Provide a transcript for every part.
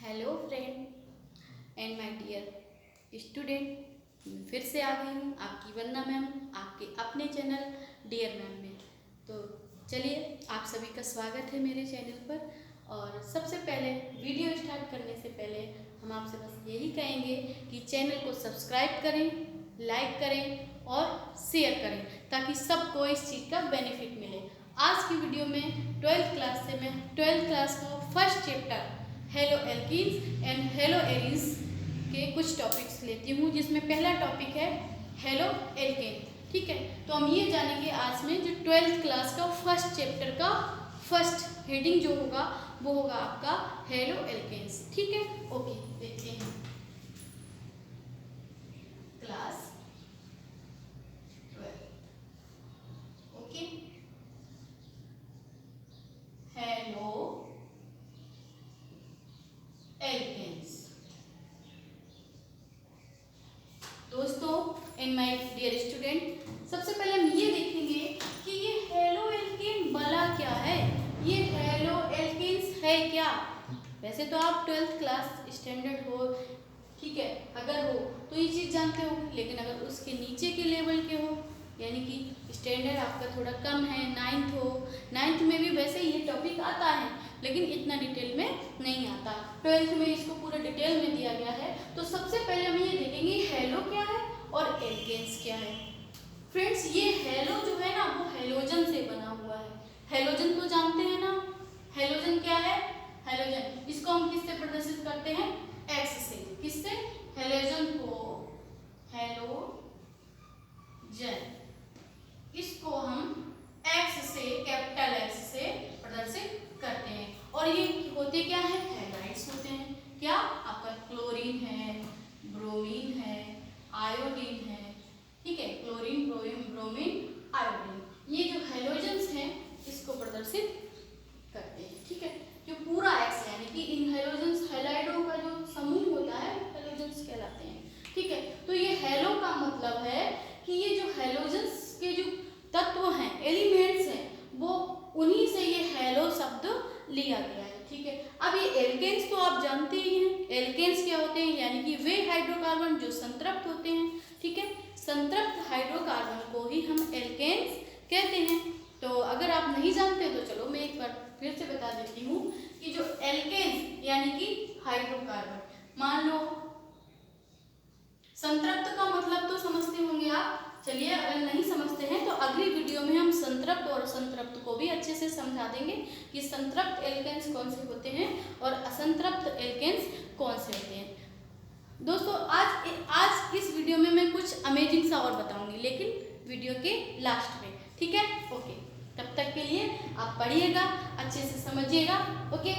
Hello friend and my dear student, फिर से आ गई हूँ आपकी वंदना मैम आपके अपने चैनल डियर मैम में। तो चलिए, आप सभी का स्वागत है मेरे चैनल पर। और सबसे पहले वीडियो स्टार्ट करने से पहले हम आपसे बस यही कहेंगे कि चैनल को सब्सक्राइब करें, लाइक करें और शेयर करें ताकि सबको इस चीज़ का बेनिफिट मिले। आज की वीडियो में 12th क्लास से मैं 12th क्लास का first chapter hello alkenes and hello arenes के कुछ टॉपिक्स लेती हूँ, जिसमें पहला टॉपिक है हेलो एल्केन। ठीक है, तो हम ये जानेंगे आज में जो 12th क्लास का फर्स्ट चैप्टर का फर्स्ट हेडिंग जो होगा वो होगा आपका हेलो एल्केन्स। ठीक है, ओके, देखते हैं क्लास 12। Okay, haloalkanes. दोस्तों एंड माय डियर स्टूडेंट, सबसे पहले हम ये देखेंगे कि ये हेलो एल्केन भला क्या है, ये हेलो एल्केन्स है क्या। वैसे तो आप 12th क्लास स्टैंडर्ड हो, ठीक है, अगर हो तो ये चीज़ जानते हो, लेकिन अगर उसके नीचे के लेवल के हो, यानी कि स्टैंडर्ड आपका थोड़ा कम है, 9th हो, 9th में भी वैसे ये टॉपिक आता है लेकिन इतना डिटेल में नहीं आता। 12th में इसको पूरा डिटेल में दिया गया है। तो सबसे पहले हम ये देखेंगे हेलो क्या है और एल्केन्स क्या है। फ्रेंड्स, ये हेलो जो है ना वो हेलोजन से बना हुआ है। हेलोजन तो जानते हैं ना, हेलोजन क्या है, हेलोजन इसको हम किससे प्रदर्शित करते हैं, एक्स से। किससे, हेलोजन को, हेलोजन इसको हम एक्स से, कैपिटल एक्स से प्रदर्शित करते हैं। और ये होते क्या है, हैलाइड्स होते हैं। क्या आपका क्लोरीन है, ब्रोमीन है, आयोडीन है। ठीक है, क्लोरीन, ब्रोमीन, आयोडीन, ये जो हेलोजन्स हैं इसको प्रदर्शित करते हैं। ठीक है, जो पूरा एक्स यानी कि इन हेलोजन्स, हैलाइडों का जो समूह होता है हेलोजन्स कहलाते हैं। ठीक है, तो ये हेलो का मतलब है कि ये जो हेलोजन्स के जो तत्व हैं, एलिमेंट्स हैं, वो उन्हीं से ये हेलो शब्द लिया गया है। ठीक है, अब ये एल्केन्स तो आप जानते ही हैं। एल्केन्स क्या होते हैं, यानी कि वे हाइड्रोकार्बन जो संतृप्त होते हैं। ठीक है, संतृप्त हाइड्रोकार्बन को ही हम एल्केन्स कहते हैं। तो अगर आप नहीं जानते तो चलो मैं एक बार फिर से बता देती हूँ कि जो एल्केन्स यानी कि हाइड्रोकार्बन, मान लो संतृप्त का मतलब तो समझते होंगे आप। चलिए, अगर नहीं समझते हैं तो अगली वीडियो में हम संतृप्त और असंतृप्त को भी अच्छे से समझा देंगे कि संतृप्त एल्केन्स कौन से होते हैं और असंतृप्त एल्केन्स कौन से होते हैं। दोस्तों, आज इस वीडियो में मैं कुछ अमेजिंग सा और बताऊंगी, लेकिन वीडियो के लास्ट में। ठीक है, ओके, तब तक के लिए आप पढ़िएगा, अच्छे से समझिएगा। ओके,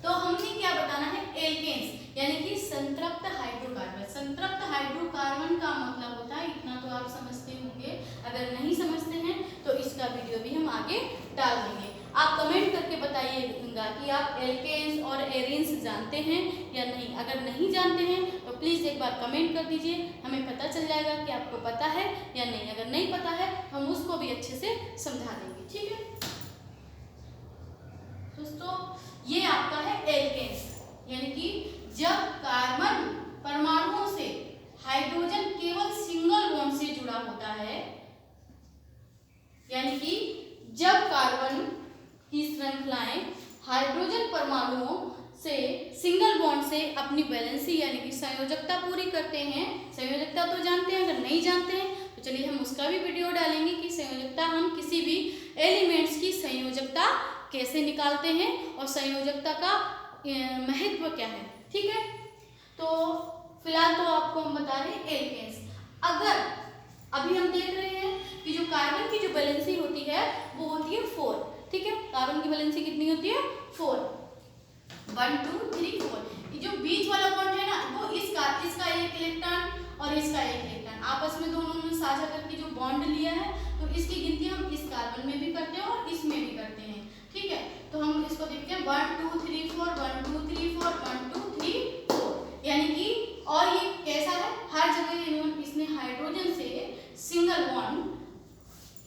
तो हमने क्या बताना है, एल्केन्स यानी कि संतृप्त हाइड्रोकार्बन। संतृप्त हाइड्रोकार्बन का मतलब होता है, इतना तो आप समझते होंगे। अगर नहीं समझते हैं तो इसका वीडियो भी हम आगे डाल देंगे। आप कमेंट करके बताइएगा कि आप एल्केन्स और एरीन्स जानते हैं या नहीं। अगर नहीं जानते हैं तो प्लीज़ एक बार कमेंट कर दीजिए, हमें पता चल जाएगा कि आपको पता है या नहीं। अगर नहीं पता है हम उसको भी अच्छे से समझा देंगे। ठीक है दोस्तों, ये आपका है एल्केन्स, यानी कि जब कार्बन परमाणुओं से हाइड्रोजन केवल सिंगल बॉन्ड से जुड़ा होता है, यानी कि जब कार्बन की श्रृंखलाएं हाइड्रोजन परमाणुओं से सिंगल बॉन्ड से अपनी वैलेंसी यानी कि संयोजकता पूरी करते हैं। संयोजकता तो जानते हैं, अगर नहीं जानते हैं तो चलिए हम उसका भी वीडियो डालेंगे कि संयोजकता, हम किसी भी एलिमेंट्स की संयोजकता कैसे निकालते हैं और संयोजकता का महत्व क्या है। ठीक है, तो फिलहाल तो आपको हम बता रहे हैं एल्केन्स। अगर अभी हम देख रहे हैं कि जो कार्बन की जो वैलेंसी होती है वो होती है 4। ठीक है, कार्बन की वैलेंसी कितनी होती है, 4, 1 2 3 4। जो बीच वाला बॉन्ड है ना वो इसका एक इलेक्ट्रॉन और इसका एक इलेक्ट्रॉन आपस में दोनों ने साझा करके जो बॉन्ड लिया है, तो इसकी गिनती हम इस कार्बन में भी करते हैं और इसमें भी करते हैं। ठीक है, तो हम इसको देखते हैं 1 2 3 4, 1 2 3 4, 1 2 3 4, यानी कि, और ये कैसा है, हर जगह इसने हाइड्रोजन से सिंगल बॉन्ड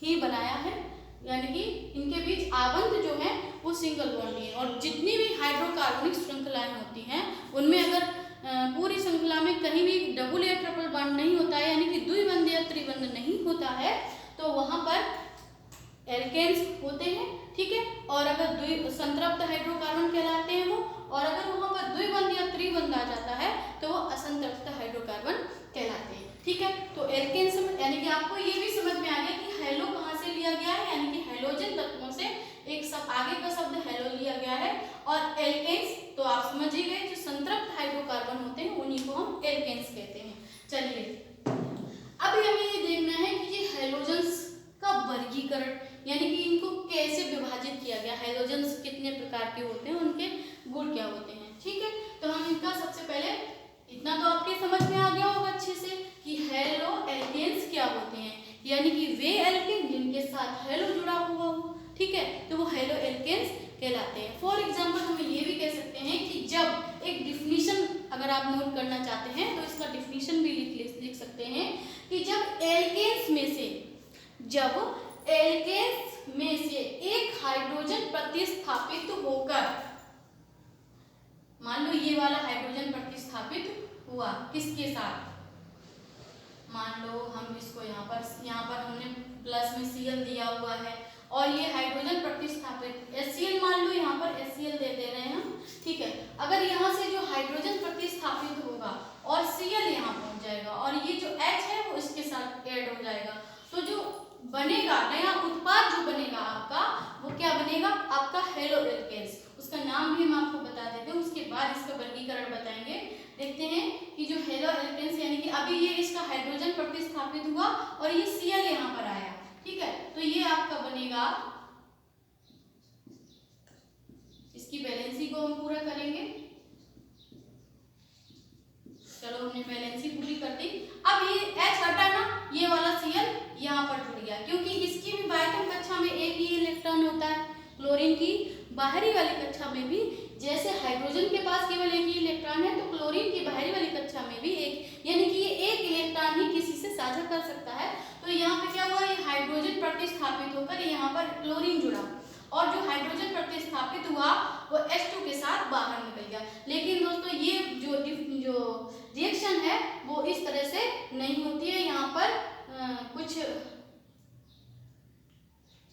ही बनाया है, यानी कि इनके बीच आवंत जो है वो सिंगल बॉन्ड है। और जितनी भी हाइड्रोकार्बनिक श्रृंखलाएं होती कहीं भी डबल या ट्रिपल बॉन्ड नहीं होता है, यानी कि द्विबंध या त्रिबंध नहीं होता है, तो वहां पर एल्केन्स होते हैं, ठीक है। और अगर संतृप्त हाइड्रोकार्बन कहलाते हैं वो, और अगर वहां पर द्विबंध या त्रिबंध आ जाता है तो वो असंतृप्त हाइड्रोकार्बन कहलाते हैं, ठीक है। तो एल्केन्स यानी कि आपको ये भी समझ में आ गया कि हेलो कहाँ से लिया गया है, यानी कि हेलोजन तत्वों से एक सब आगे का शब्द हेलो लिया गया है। और एल्केन्स तो आप समझ ही गए, जो संतृप्त हाइड्रोकार्बन होते हैं उन्हीं को हम एल्केन्स कहते हैं। चलिए अभी हमें ये देखना है कि ये हेलोजन्स का वर्गीकरण, यानी कि इनको कैसे विभाजित किया गया, हेलोजन्स कितने प्रकार के होते हैं, उनके गुण क्या होते हैं, ठीक है। तो हम इनका सबसे पहले, इतना तो आपके समझ में आ गया होगा अच्छे से कि हेलो एल्केन्स क्या होते हैं, यानी कि वे एल्केन जिनके साथ हेलो जुड़ा हुआ हो, ठीक है, तो वो हेलो एल्केन्स कहलाते हैं। फॉर एग्जाम्पल हम ये भी कह सकते हैं कि जब एक डिफिनीशन अगर आप नोट करना चाहते हैं तो इसका डिफिनीशन भी लिख सकते हैं कि जब एल्केन्स में से एक हाइड्रोजन प्रतिस्थापित होकर, मान लो ये वाला हाइड्रोजन प्रतिस्थापित हुआ किसके साथ, मान लो हम इसको यहाँ पर हमने प्लस में Cl दिया हुआ है और ये हाइड्रोजन प्रतिस्थापित HCl, मान लो यहाँ पर HCl दे रहे हैं हम, ठीक है। अगर यहाँ से जो हाइड्रोजन प्रतिस्थापित होगा और Cl यहाँ पहुंच जाएगा और ये जो H है वो इसके साथ ऐड हो जाएगा, तो जो बनेगा नया उत्पाद जो बनेगा आपका, वो क्या बनेगा, आपका हेलो एल्केन्स। उसका नाम भी हम आपको बता देते हैं, उसके बाद इसका वर्गीकरण बताएंगे। देखते हैं कि जो हेलो एल्केन्स यानी कि अभी ये इसका हाइड्रोजन प्रतिस्थापित हुआ और ये Cl यहाँ पर आया, ठीक है, तो ये आपका बनेगा, इसकी बैलेंसी को हम पूरा करेंगे। चलो हमने बैलेंसी पूरी कर दी। अब ये H हटा ना, ये वाला Cl यहाँ पर जुड़ गया, क्योंकि इसकी भी बाह्यतम कक्षा में एक ही इलेक्ट्रॉन होता है। क्लोरीन की बाहरी वाली कक्षा में भी जैसे हाइड्रोजन के पास केवल एक ही इलेक्ट्रॉन है, तो क्लोरीन की बाहरी वाली कक्षा में भी एक, यानी कि ये एक इलेक्ट्रॉन ही किसी से साझा कर सकता है। तो यहाँ पे क्या हुआ, ये हाइड्रोजन प्रतिस्थापित होकर यहाँ पर क्लोरीन जुड़ा और जो हाइड्रोजन प्रतिस्थापित हुआ वो H2 के साथ बाहर निकल गया। लेकिन दोस्तों ये जो रिएक्शन है वो इस तरह से नहीं होती है, यहाँ पर कुछ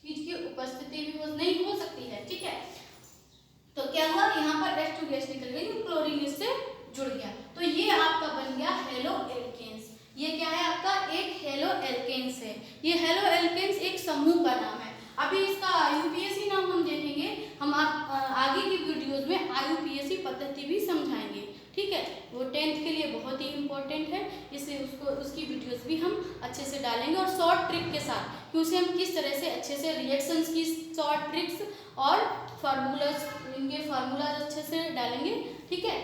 चीज की उपस्थिति भी नहीं हो सकती है, ठीक है। तो क्या हुआ, यहाँ पर H2 गैस निकल गई, क्लोरीन इससे जुड़ गया, तो ये आपका बन गया हेलो एल्केन्स। ये क्या है, आपका एक हेलो एल्केन्स है। ये हेलो एल्केन्स एक समूह का नाम है। अभी इसका IUPAC नाम हम देखेंगे, हम आगे की वीडियोस में IUPAC पद्धति भी समझाएंगे, ठीक है। वो 10th के लिए बहुत ही इम्पोर्टेंट है, इसलिए उसकी वीडियोस भी हम अच्छे से डालेंगे और शॉर्ट ट्रिक के साथ, कि उसे हम किस तरह से अच्छे से रिएक्शंस की शॉर्ट ट्रिक्स और फार्मूलाज, इनके फार्मूलाज अच्छे से डालेंगे, ठीक है।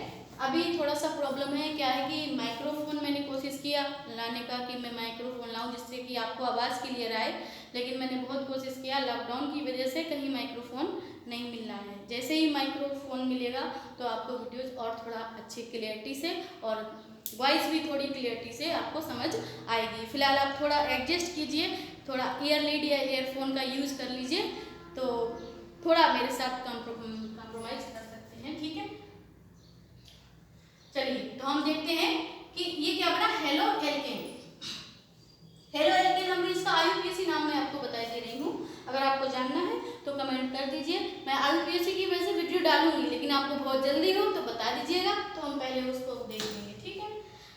अभी थोड़ा सा प्रॉब्लम है, क्या है कि माइक्रोफोन मैंने कोशिश किया लाने का कि मैं माइक्रोफोन लाऊं जिससे कि आपको आवाज़ क्लियर आए, लेकिन मैंने बहुत कोशिश किया, लॉकडाउन की वजह से कहीं माइक्रोफोन नहीं मिल रहा है। जैसे ही माइक्रोफोन मिलेगा तो आपको वीडियोस और थोड़ा अच्छी क्लियरिटी से और वॉइस भी थोड़ी क्लियरिटी से आपको समझ आएगी। फिलहाल आप थोड़ा एडजस्ट कीजिए, थोड़ा ईयरलीड या ईयरफोन का यूज़ कर लीजिए, तो थोड़ा मेरे साथ कॉम्प्रोमाइज़ कर सकते हैं, ठीक है। चलिए तो हम देखते हैं कि ये क्या बना, हेलो एल्केन। हेलो एल्केन हमने इसका IUPAC नाम मैं आपको बता दे रही हूँ, अगर आपको जानना है तो कमेंट कर दीजिए। मैं IUPAC की वैसे वीडियो डालूंगी, लेकिन आपको बहुत जल्दी हो तो बता दीजिएगा, तो हम पहले उसको देख लेंगे, ठीक है।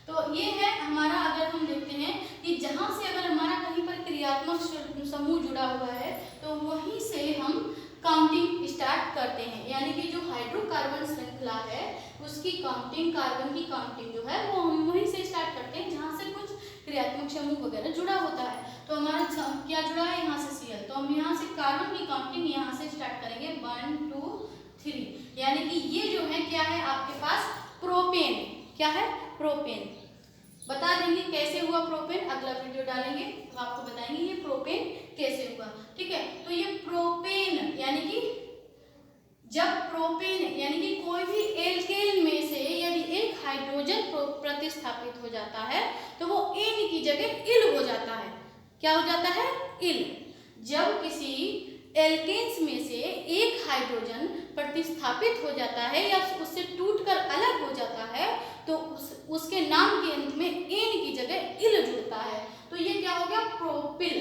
तो ये है हमारा, अगर हम देखते हैं कि जहाँ से अगर हमारा कहीं पर क्रियात्मक समूह जुड़ा हुआ है तो वहीं से हम काउंटिंग स्टार्ट करते हैं, यानी कि जो हाइड्रोकार्बन श्रृंखला है उसकी काउंटिंग, कार्बन की काउंटिंग जो है वो हम वहीं से स्टार्ट करते हैं जहाँ से कुछ क्रियात्मक समूह वगैरह जुड़ा होता है। तो हमारा क्या जुड़ा है, यहाँ से Cl, तो हम यहाँ से कार्बन की काउंटिंग यहाँ से स्टार्ट करेंगे 1 2 3, यानी कि ये जो है क्या है आपके पास प्रोपेन, क्या है प्रोपेन। बता देंगे कैसे हुआ प्रोपेन, अगला वीडियो डालेंगे तो आपको बताएंगे ये प्रोपेन कैसे हुआ, ठीक है। तो ये प्रोपेन यानी कि जब प्रोपेन यानी कि कोई भी एल्केन में से यदि एक हाइड्रोजन प्रतिस्थापित हो जाता है तो वो इन की जगह इल हो जाता है। क्या हो जाता है, इल। जब किसी एल्केन्स में से एक हाइड्रोजन प्रतिस्थापित हो जाता है या उससे टूटकर अलग हो जाता है तो उसके नाम के अंत में एन की जगह इल जुड़ता है, तो ये क्या हो गया, प्रोपिल।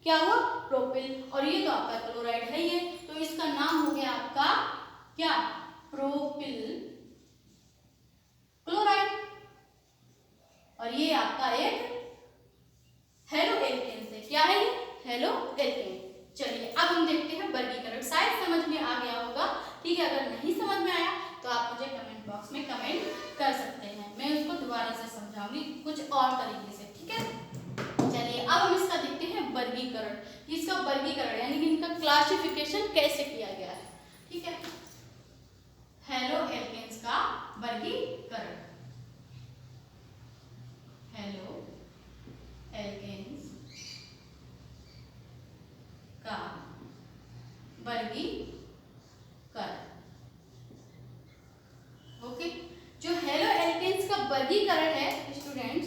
क्या हुआ, प्रोपिल। और ये तो आपका क्लोराइड है ये, तो इसका नाम हो गया आपका क्या, प्रोपिल क्लोराइड। और ये आपका एक हेलो एल्केन है। क्या है ये, हेलो एल्केन। चलिए अब हम देखते हैं वर्गीकरण। शायद समझ में आ गया होगा, ठीक है। अगर नहीं समझ में आया तो आप मुझे कमेंट बॉक्स में कमेंट कर सकते हैं, मैं उसको दोबारा से समझाऊंगी कुछ और तरीके से, ठीक है। चलिए अब हम इसका देखते हैं वर्गीकरण। इसका वर्गीकरण यानी कि इनका क्लासिफिकेशन कैसे किया गया है, ठीक है। हेलो एल्केन्स का वर्गीकरण। हेलो एल्केन्स का वर्गीकरण। ओके, जो हेलो एल्केन्स का वर्गीकरण है स्टूडेंट्स,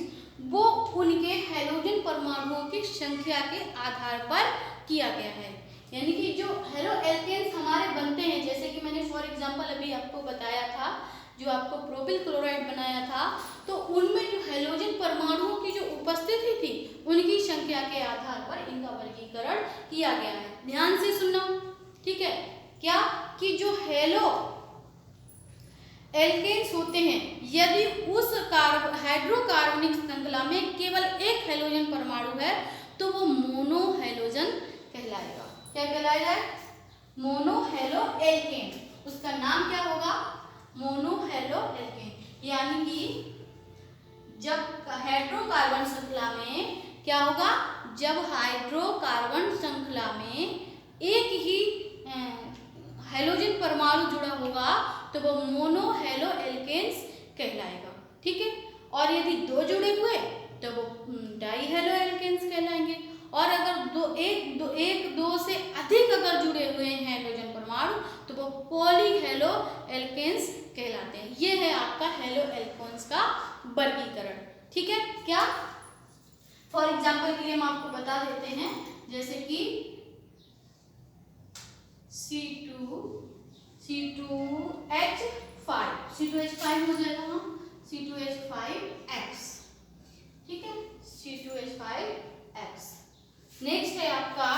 वो उनके हैलोजन परमाणुओं की संख्या के आधार पर किया गया है। यानी कि जो हेलो एल्केन्स हमारे बनते हैं, जैसे कि मैंने फॉर एग्जांपल अभी आपको बताया था, जो आपको प्रोपिल क्लोराइड बनाया था, तो उनमें जो हैलोजन परमाणुओं की जो उपस्थिति थी, उनकी संख्या के आधार पर इनका वर्गीकरण किया गया है। ध्यान से सुनना, ठीक है। क्या कि जो हेलो एल्केन्स होते हैं, यदि उस हाइड्रोकार्बनिक श्रृंखला में केवल एक हैलोजन परमाणु है तो वो मोनो हैलोजन कहलाएगा। क्या कहलाएगा, मोनो हेलो एल्केन। उसका नाम क्या होगा, मोनो हेलो एल्केन। यानी कि जब हाइड्रोकार्बन श्रृंखला में क्या होगा, जब हाइड्रोकार्बन श्रृंखला में एक ही हैलोजन परमाणु जुड़ा होगा तो वो मोनो हेलो एल्केन्स कहलाएगा, ठीक है। और यदि दो जुड़े हुए तो वो डाई हेलो एल्केन्स कहलाएंगे। और अगर एक दो से अधिक अगर जुड़े हुए हैं हैलोजन परमाणु तो वो पॉली हेलो एल्केन्स कहलाते हैं। ये है आपका हेलो एल्केन्स का वर्गीकरण, ठीक है। क्या, फॉर एग्जाम्पल के लिए हम आपको बता देते हैं, जैसे कि C2H5 हो जाएगा ना, C2H5X, ठीक है, C2H5X। नेक्स्ट है आपका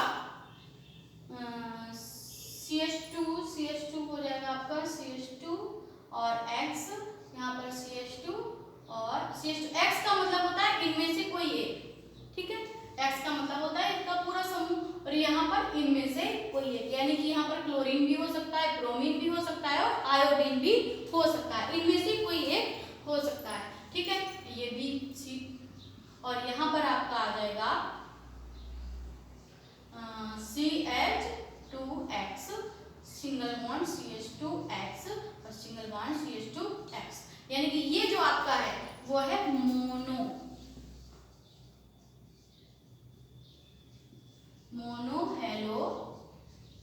CH2 हो जाएगा आपका CH2 और X, यहाँ पर CH2 और CH2। X का मतलब होता है इनमें से कोई एक, ठीक है। X का मतलब होता है इसका पूरा समूह, और यहाँ पर इनमें से कोई एक, यानी कि यहाँ पर क्लोरीन भी हो सकता है, ब्रोमीन भी हो सकता है और आयोडीन भी हो सकता है, इनमें से कोई एक हो सकता है, ठीक है। ये भी सी, और यहाँ पर आपका आ जाएगा CH2X, सिंगल बॉन्ड CH2X और सिंगल बॉन्ड CH2X, यानी कि ये जो आपका है वो है मोनो हेलो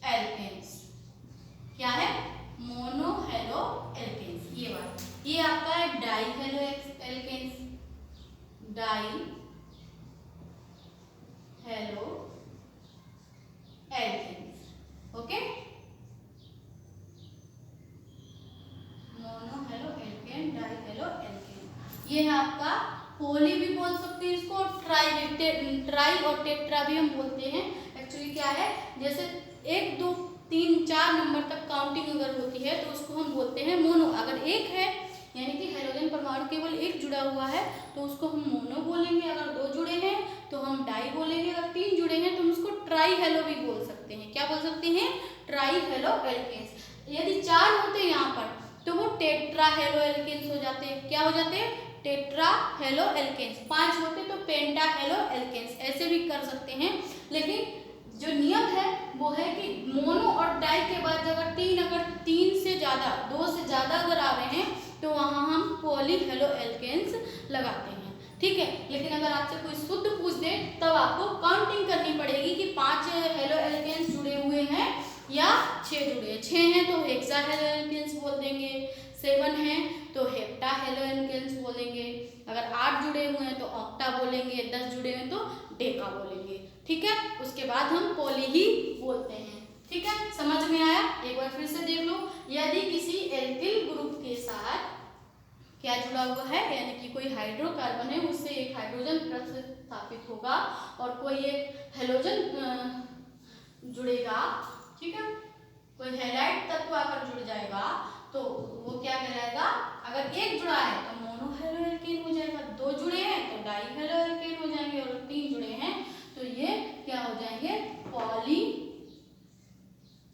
एल्केन्स। क्या है, मोनो हेलो एल्केन्स। ये बात, ये आपका है die halo alkanes, dihaloalkanes, okay. Monohaloalkane, dihaloalkane. ये है आपका पॉली भी बोल सकते हैं इसको, ट्राई और टेट्रा भी हम बोलते हैं। एक्चुअली क्या है, जैसे 1 2 3 4 नंबर तक काउंटिंग अगर होती है तो उसको हम बोलते हैं मोनो। अगर एक है यानी कि हाइड्रोजन परमाणु केवल एक जुड़ा हुआ है तो उसको हम मोनो बोलेंगे, अगर 2 जुड़े हैं तो हम डाई बोलेंगे, अगर 3 जुड़े हैं तो हम उसको ट्राई हेलो भी बोल सकते हैं। क्या बोल सकते हैं, ट्राई हेलो एल्केन्स। यदि 4 होते हैं यहाँ पर तो वो टेट्रा हेलो एल्केन्स हो जाते हैं। क्या हो जाते हैं, टेट्रा हेलो एल्केन्स। 5 होते तो पेंटा हेलो एल्केन्स, ऐसे भी कर सकते हैं। लेकिन जो नियम है वो है कि मोनो और डाई के बाद अगर 3 से ज़्यादा, 2 से ज़्यादा अगर आ रहे हैं तो वहाँ हम पॉली हेलो एल्केन्स लगाते हैं, ठीक है। लेकिन अगर आपसे कोई शुद्ध पूछ दे तब आपको काउंटिंग करनी पड़ेगी कि 5 हेलो एल्केन्स जुड़े हुए हैं या 6 जुड़े हैं। 6 हैं तो हेक्सा हेलो एल्केन्स बोल देंगे, 7 हैं तो हेप्टा हेलो एल्केन्स बोलेंगे, अगर 8 जुड़े हुए हैं तो ऑक्टा बोलेंगे, 10 जुड़े हैं तो डेका बोलेंगे, ठीक है। उसके बाद हम पॉली ही बोलते हैं, ठीक है। समझ में आया, एक बार फिर से देख लो। यदि किसी एल्किल ग्रुप के साथ क्या जुड़ा हुआ है, यानी कि कोई हाइड्रोकार्बन है उससे एक हाइड्रोजन प्रतिस्थापित होगा और कोई एक हेलोजन जुड़ेगा, ठीक है, कोई हैलाइड तत्व आकर जुड़ जाएगा तो वो क्या कहलाएगा, अगर एक जुड़ा है तो मोनो हेलो एल्केन हो जाएगा, दो जुड़े हैं तो डाई हेलो एल्केन हो जाएंगे और तीन जुड़े हैं तो ये क्या हो जाएंगे, पॉली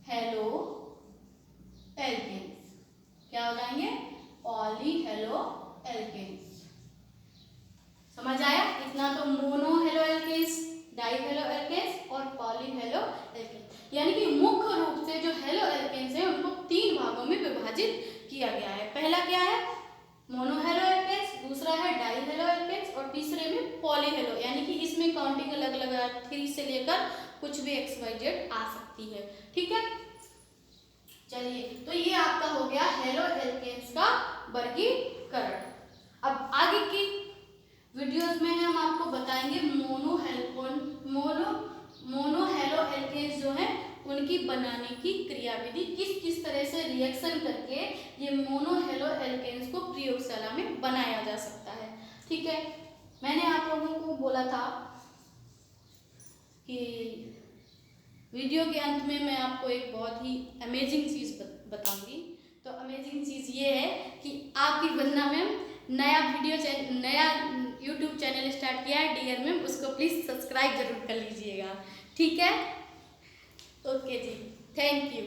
हेलो एल्केन्स। क्या हो जाएंगे, पॉली हेलो एल्केन्स। समझ आया, इतना तो mono halo alkanes, dihaloalkanes और पॉली हेलो एल्केन्स, यानी कि मुख्य रूप से जो हेलो एल्केन्स है उनको तीन भागों में विभाजित किया गया है। पहला क्या है, मोनो हेलो एल्केन्स, दूसरा है डाई हेलो एल्केन्स और तीसरे में पॉली हेलो, यानी कि इसमें काउंटिंग अलग अलग है, 3 से लेकर कुछ भी XYZ आ सकती है, ठीक है। चलिए, तो ये आपका हो गया हेलो एल्केन्स का वर्गीकरण। अब आगे की वीडियोस में हम आपको बताएंगे मोनो हेलो एल्केन्स जो है उनकी बनाने की क्रियाविधि, किस तरह से रिएक्शन करके ये मोनो हेलो एल्केन्स को प्रयोगशाला में बनाया जा सकता है, ठीक है। मैंने आप लोगों को बोला था कि वीडियो के अंत में मैं आपको एक बहुत ही अमेजिंग चीज़ बताऊंगी। तो अमेजिंग चीज़ ये है कि आपकी वंदना मैम नया यूट्यूब चैनल स्टार्ट किया है डियर मैम, उसको प्लीज़ सब्सक्राइब जरूर कर लीजिएगा, ठीक है। Okay ji, thank you.